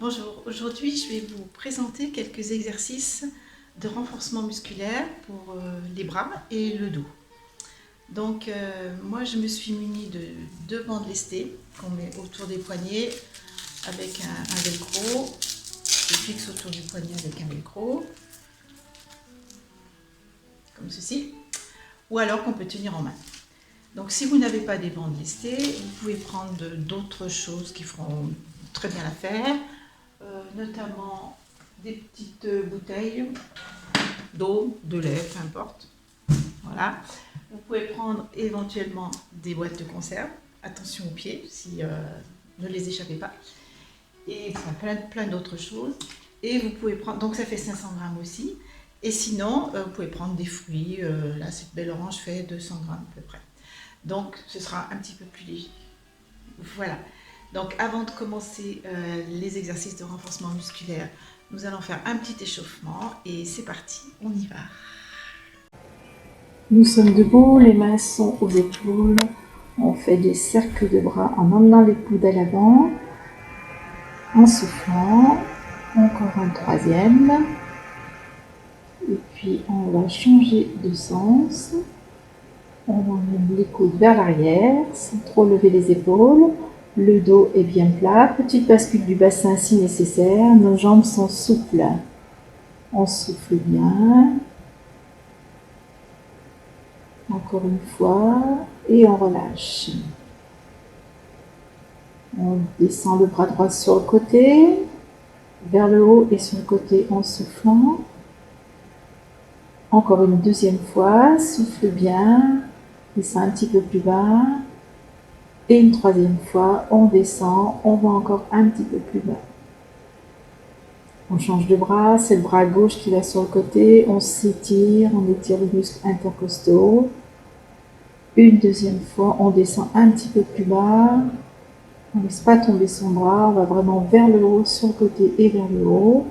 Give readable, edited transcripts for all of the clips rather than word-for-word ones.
Bonjour, aujourd'hui je vais vous présenter quelques exercices de renforcement musculaire pour les bras et le dos. Donc moi je me suis munie de deux bandes lestées qu'on met autour des poignets avec un velcro. Je fixe autour du poignet avec un velcro, comme ceci, ou alors qu'on peut tenir en main. Donc si vous n'avez pas des bandes lestées, vous pouvez prendre d'autres choses qui feront très bien l'affaire, notamment des petites bouteilles d'eau, de lait, peu importe. Voilà. Vous pouvez prendre éventuellement des boîtes de conserve. Attention aux pieds, ne les échappez pas. Et enfin, plein d'autres choses. Et vous pouvez prendre, donc ça fait 500 grammes aussi. Et sinon, vous pouvez prendre des fruits. Là, cette belle orange fait 200 grammes à peu près. Donc, ce sera un petit peu plus léger. Voilà. Donc, avant de commencer les exercices de renforcement musculaire, nous allons faire un petit échauffement et c'est parti, on y va. Nous sommes debout, les mains sont aux épaules. On fait des cercles de bras en emmenant les coudes à l'avant, en soufflant. Encore un troisième. Et puis on va changer de sens. On emmène les coudes vers l'arrière sans trop lever les épaules. Le dos est bien plat. Petite bascule du bassin si nécessaire. Nos jambes sont souples. On souffle bien. Encore une fois. Et on relâche. On descend le bras droit sur le côté, vers le haut et sur le côté en soufflant. Encore une deuxième fois, souffle bien, descend un petit peu plus bas. Et une troisième fois, on descend, on va encore un petit peu plus bas. On change de bras, c'est le bras gauche qui va sur le côté, on s'étire, on étire les muscles intercostaux. Une deuxième fois, on descend un petit peu plus bas. On ne laisse pas tomber son bras, on va vraiment vers le haut, sur le côté et vers le haut.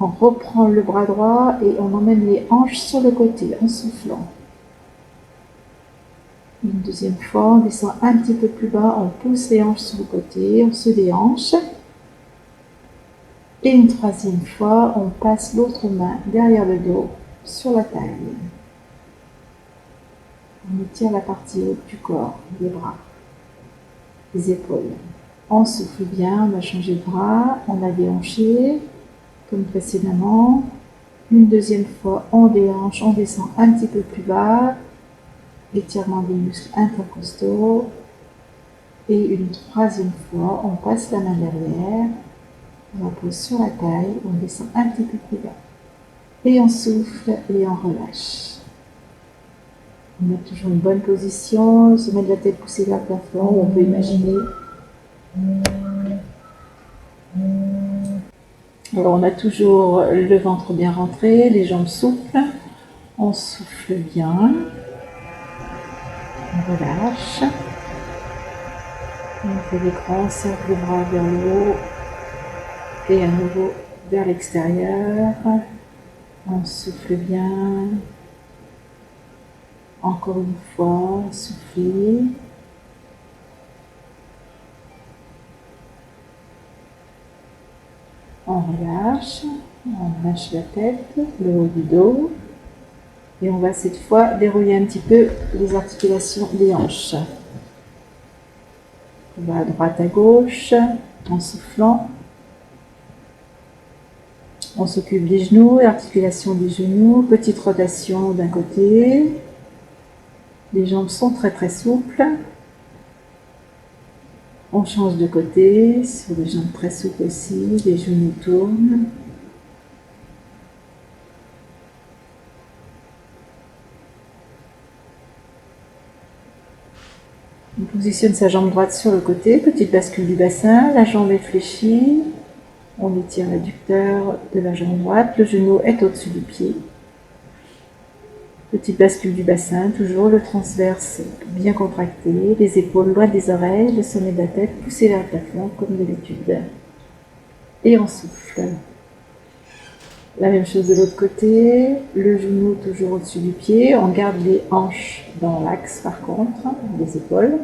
On reprend le bras droit et on emmène les hanches sur le côté en soufflant. Une deuxième fois, on descend un petit peu plus bas, on pousse les hanches sur le côté, on se déhanche. Et une troisième fois, on passe l'autre main derrière le dos, sur la taille. On étire la partie haute du corps, les bras, les épaules. On souffle bien, on a changé de bras, on a déhanché, comme précédemment. Une deuxième fois, on déhanche, on descend un petit peu plus bas. Étirement des muscles intercostaux. Et une troisième fois, on passe la main derrière. On la pose sur la taille, on descend un petit peu plus bas. Et on souffle et on relâche. On a toujours une bonne position, se mettre la tête poussée vers le plafond, on peut imaginer. Alors on a toujours le ventre bien rentré, les jambes souples. On souffle bien. On relâche. On fait des grands cercles de bras vers le haut et à nouveau vers l'extérieur. On souffle bien. Encore une fois, soufflez. On relâche la tête, le haut du dos. Et on va cette fois dérouiller un petit peu les articulations des hanches. On va à droite à gauche en soufflant. On s'occupe des genoux, articulation des genoux, petite rotation d'un côté. Les jambes sont très très souples. On change de côté, sur les jambes très souples aussi, les genoux tournent. On positionne sa jambe droite sur le côté, petite bascule du bassin, la jambe est fléchie. On étire l'adducteur de la jambe droite, le genou est au-dessus du pied. Petite bascule du bassin, toujours le transverse bien contracté, les épaules loin des oreilles, le sommet de la tête poussé vers le plafond comme d'habitude. Et on souffle. La même chose de l'autre côté, le genou toujours au-dessus du pied, on garde les hanches dans l'axe par contre, des épaules.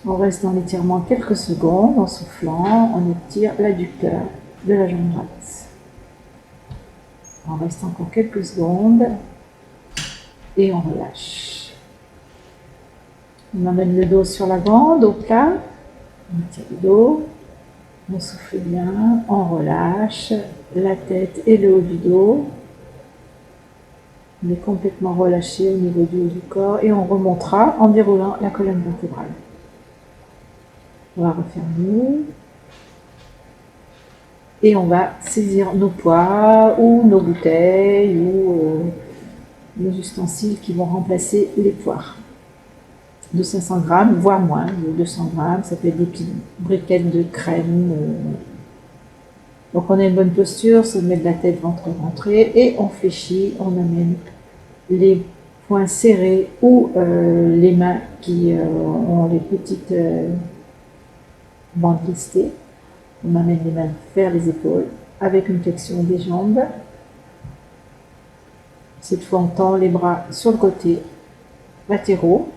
On reste dans l'étirement quelques secondes. En soufflant, on étire l'adducteur de la jambe droite. On reste encore quelques secondes et on relâche. On emmène le dos sur l'avant, dos plat. On étire le dos. On souffle bien, on relâche la tête et le haut du dos. On est complètement relâché au niveau du haut du corps et on remontera en déroulant la colonne vertébrale. On va refermer. Et on va saisir nos poids ou nos bouteilles ou nos ustensiles qui vont remplacer les poids. De 500 grammes, voire moins, de 200 grammes, ça peut être des petites briquettes de crème. Donc on a une bonne posture, se met de la tête ventre rentrée et on fléchit, on amène les poings serrés ou les mains qui ont les petites bandes listées. On amène les mains vers les épaules avec une flexion des jambes. Cette fois on tend les bras sur le côté latéraux.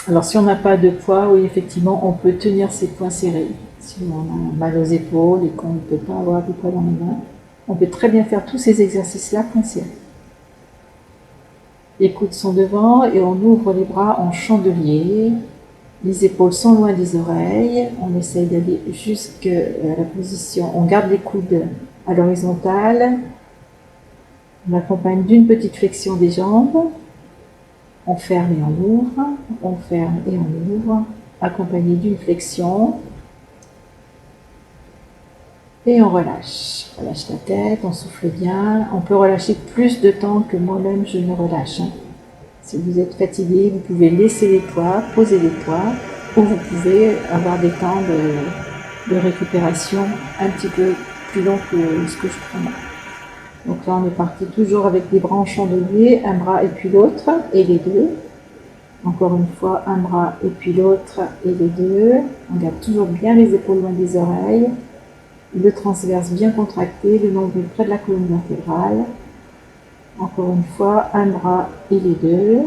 Alors si on n'a pas de poids, oui effectivement on peut tenir ses poings serrés. Si on a mal aux épaules et qu'on ne peut pas avoir de poids dans les mains, on peut très bien faire tous ces exercices-là poings serrés. Les coudes sont devant et on ouvre les bras en chandelier. Les épaules sont loin des oreilles. On essaye d'aller jusqu'à la position. On garde les coudes à l'horizontale. On accompagne d'une petite flexion des jambes. On ferme et on ouvre. On ferme et on ouvre. Accompagné d'une flexion. Et on relâche. On relâche la tête, on souffle bien. On peut relâcher plus de temps que moi-même je ne relâche. Si vous êtes fatigué, vous pouvez laisser les poids, poser les poids, ou vous pouvez avoir des temps de récupération un petit peu plus longs que ce que je prends. Donc là, on est parti toujours avec les bras en chandelier, un bras et puis l'autre, et les deux. Encore une fois, un bras et puis l'autre, et les deux. On garde toujours bien les épaules loin des oreilles, le transverse bien contracté, le nombril près de la colonne vertébrale. Encore une fois, un bras et les deux.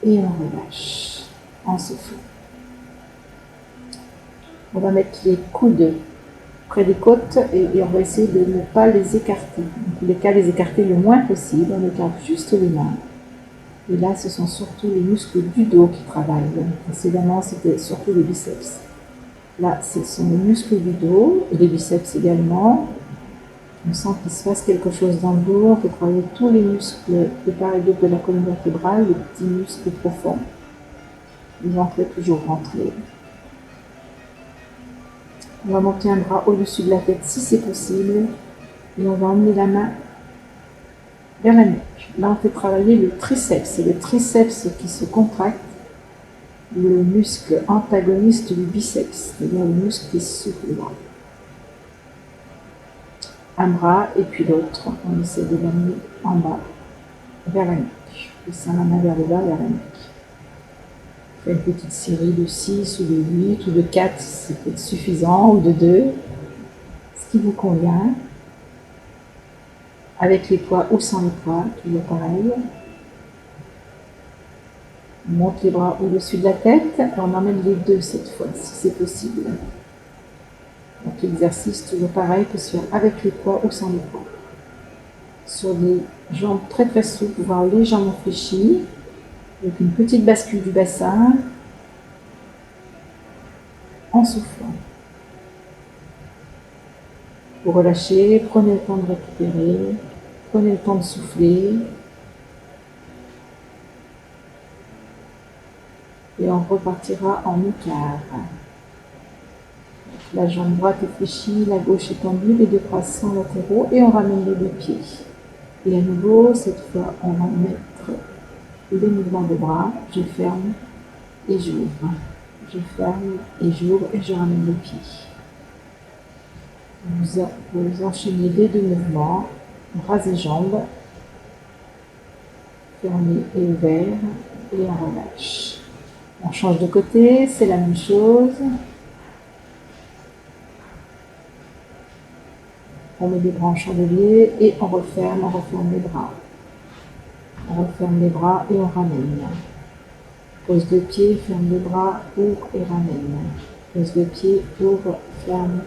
Et on relâche en soufflant. On va mettre les coudes près des côtes et on va essayer de ne pas les écarter. En tous les cas, les écarter le moins possible. On écarte juste les mains. Et là, ce sont surtout les muscles du dos qui travaillent. Précédemment, c'était surtout les biceps. Là, ce sont les muscles du dos, et les biceps également. On sent qu'il se passe quelque chose dans le dos. On peut travailler tous les muscles de part et d'autre de la colonne vertébrale, les petits muscles profonds. Le ventre est toujours rentré. On va monter un bras au-dessus de la tête si c'est possible. Et on va emmener la main vers la nuque. Là, on fait travailler le triceps. C'est le triceps qui se contracte. Le muscle antagoniste du biceps, c'est-à-dire le muscle qui souffle le bras. Un bras et puis l'autre, on essaie de l'amener en bas, vers la nuque. Descend la main vers le bas, vers la nuque. On fait une petite série de 6 ou de 8 ou de 4, c'est peut-être suffisant, ou de 2, ce qui vous convient. Avec les poids ou sans les poids, toujours pareil. On monte les bras au-dessus de la tête et on emmène les deux cette fois, si c'est possible. Donc l'exercice, toujours pareil, peut se faire avec les poids ou sans les poids. Sur des jambes très très souples, voire légèrement fléchies, avec une petite bascule du bassin, en soufflant. Vous relâchez, prenez le temps de récupérer, prenez le temps de souffler. Et on repartira en écart. La jambe droite est fléchie, la gauche est tendue, les deux bras sont latéraux et on ramène les deux pieds. Et à nouveau, cette fois, on va mettre les mouvements de bras. Je ferme et j'ouvre. Je ferme et j'ouvre et je ramène les pieds. Vous enchaînez les deux mouvements, bras et jambes, fermés et ouverts, et on relâche. On change de côté, c'est la même chose. On met les bras en chandelier et on referme les bras. On referme les bras et on ramène. Pose de pied, ferme les bras, ouvre et ramène. Pose de pied, ouvre, ferme,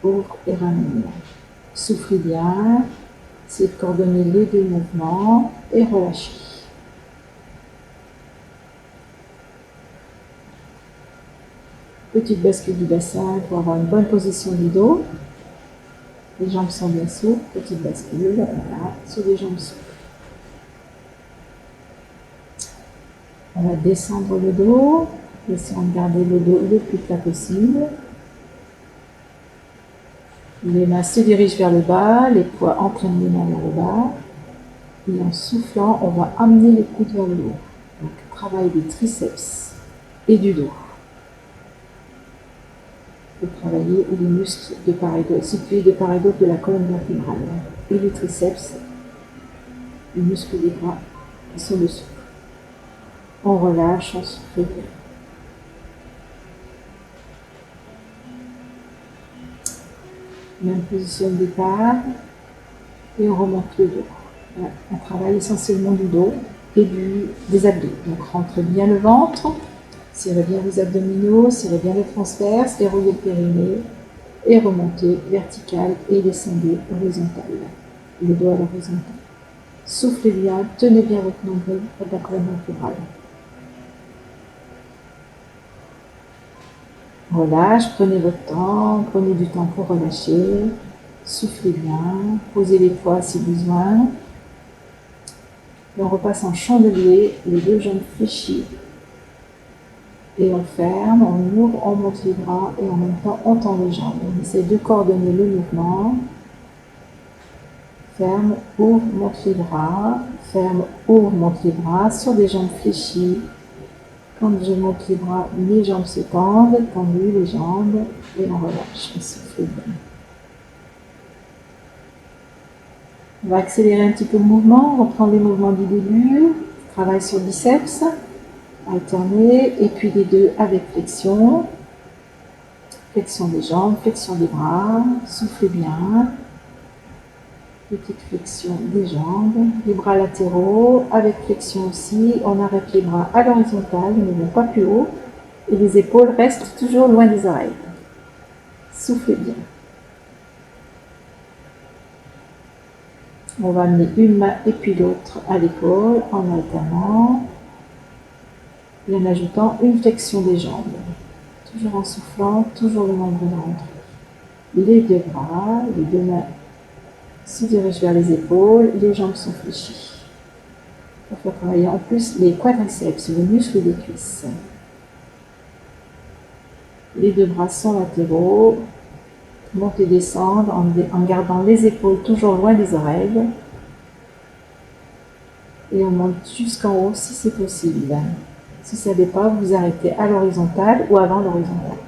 ouvre et ramène. Soufflez bien. Essayez de coordonner les deux mouvements et relâchez. Petite bascule du bassin pour avoir une bonne position du dos. Les jambes sont bien souples. Petite bascule, voilà, sur les jambes souples. On va descendre le dos. Essayons de garder le dos le plus plat possible. Les mains se dirigent vers le bas, les poids entraînent les mains vers le bas. Et en soufflant, on va amener les coudes vers le haut. Donc, travail des triceps et du dos. Pour travailler les muscles de part et d'autre, situés de part et d'autre de la colonne vertébrale. Et les triceps, les muscles des bras qui sont dessous. On relâche, on souffle bien. Même position de départ. Et on remonte le dos. Voilà. On travaille essentiellement du dos et des abdos. Donc rentrez bien le ventre, serrez bien les abdominaux, serrez bien les transverses, verrouillez le périnée et remontez vertical et descendez horizontal. Le dos à l'horizontale. Soufflez bien, tenez bien votre nombril et la colonne vertébrale. Relâche, prenez votre temps, prenez du temps pour relâcher. Soufflez bien, posez les poids si besoin. Et on repasse en chandelier, les deux jambes fléchies. Et on ferme, on ouvre, on monte les bras et en même temps on tend les jambes. On essaie de coordonner le mouvement. Ferme, ouvre, monte les bras. Ferme, ouvre, monte les bras sur des jambes fléchies. Quand je monte les bras, les jambes se tendent, tendues les jambes et on relâche, on souffle bien. On va accélérer un petit peu le mouvement, on reprend les mouvements du début, travail sur le biceps, alterner, et puis les deux avec flexion. Flexion des jambes, flexion des bras, soufflez bien. Petite flexion des jambes, les bras latéraux, avec flexion aussi, on arrête les bras à l'horizontale, ils ne vont pas plus haut, et les épaules restent toujours loin des oreilles. Soufflez bien. On va amener une main et puis l'autre à l'épaule en alternant et en ajoutant une flexion des jambes. Toujours en soufflant, toujours le nombril rentré. Les deux bras, les deux mains se dirigent vers les épaules, les jambes sont fléchies. On va travailler en plus les quadriceps, le muscle des cuisses. Les deux bras sont latéraux. Monte et descendre en gardant les épaules toujours loin des oreilles. Et on monte jusqu'en haut si c'est possible. Si ça ne l'est pas, vous arrêtez à l'horizontale ou avant l'horizontale.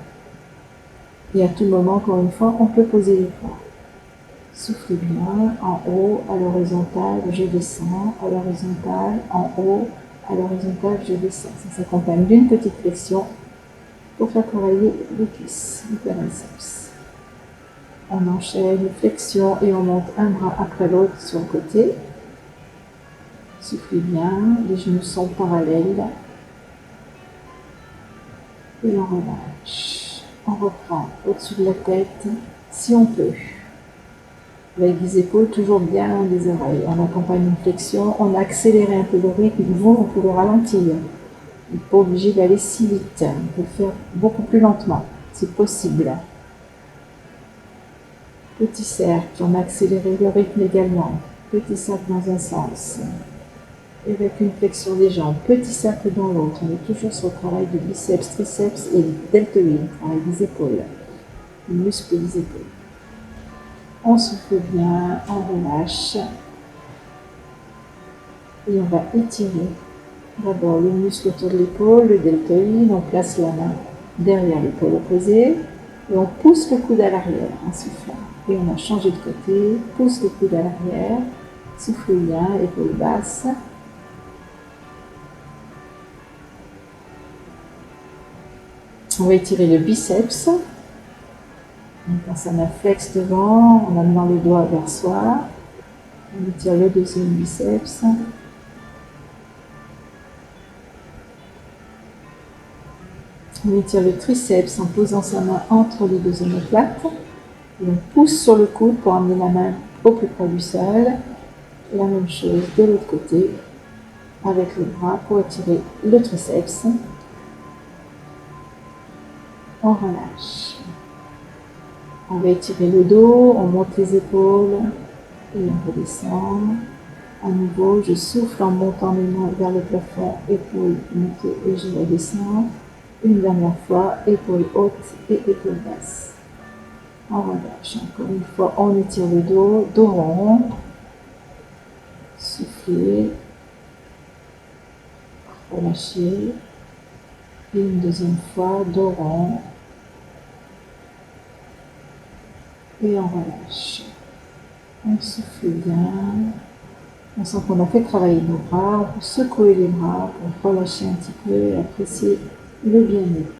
Et à tout moment, encore une fois, on peut poser les poids. Soufflez bien, en haut, à l'horizontale, je descends, à l'horizontale, en haut, à l'horizontale, je descends. Ça s'accompagne d'une petite flexion pour faire travailler les cuisses, les quadriceps. On enchaîne, flexion et on monte un bras après l'autre sur le côté. Soufflez bien, les genoux sont parallèles. Et on relâche. On reprend au-dessus de la tête, si on peut. Avec les épaules toujours bien loin des oreilles. On accompagne une flexion, on a accéléré un peu le rythme. Vous pouvez ralentir. Vous n'êtes pas obligé d'aller si vite. On peut le faire beaucoup plus lentement. C'est possible. Petit cercle, on a accéléré le rythme également. Petit cercle dans un sens. Et avec une flexion des jambes. Petit cercle dans l'autre. On est toujours sur le travail de biceps, triceps et deltoïdes. Travail des épaules. Les muscles des épaules. On souffle bien, on relâche. Et on va étirer d'abord le muscle autour de l'épaule, le deltoïde. On place la main derrière l'épaule opposée. Et on pousse le coude à l'arrière en soufflant. Et on a changé de côté, pousse le coude à l'arrière, souffle bien, épaule basse. On va étirer le biceps. On passe à la flex devant, en amenant les doigts vers soi. On étire le deuxième biceps. On étire le triceps en posant sa main entre les deux omoplates. Et on pousse sur le coude pour amener la main au plus près du sol. La même chose de l'autre côté avec le bras pour étirer le triceps. On relâche. On va étirer le dos, on monte les épaules et on redescend. À nouveau, je souffle en montant mes mains vers le plafond, épaules montées et je redescends. Une dernière fois, épaules hautes et épaules basses. On relâche. Encore une fois, on étire le dos, dos rond. Soufflez. Relâchez. Et une deuxième fois, dos rond. Et on relâche. On souffle bien. On sent qu'on a fait travailler nos bras. On peut secouer les bras pour relâcher un petit peu et apprécier le bien-être.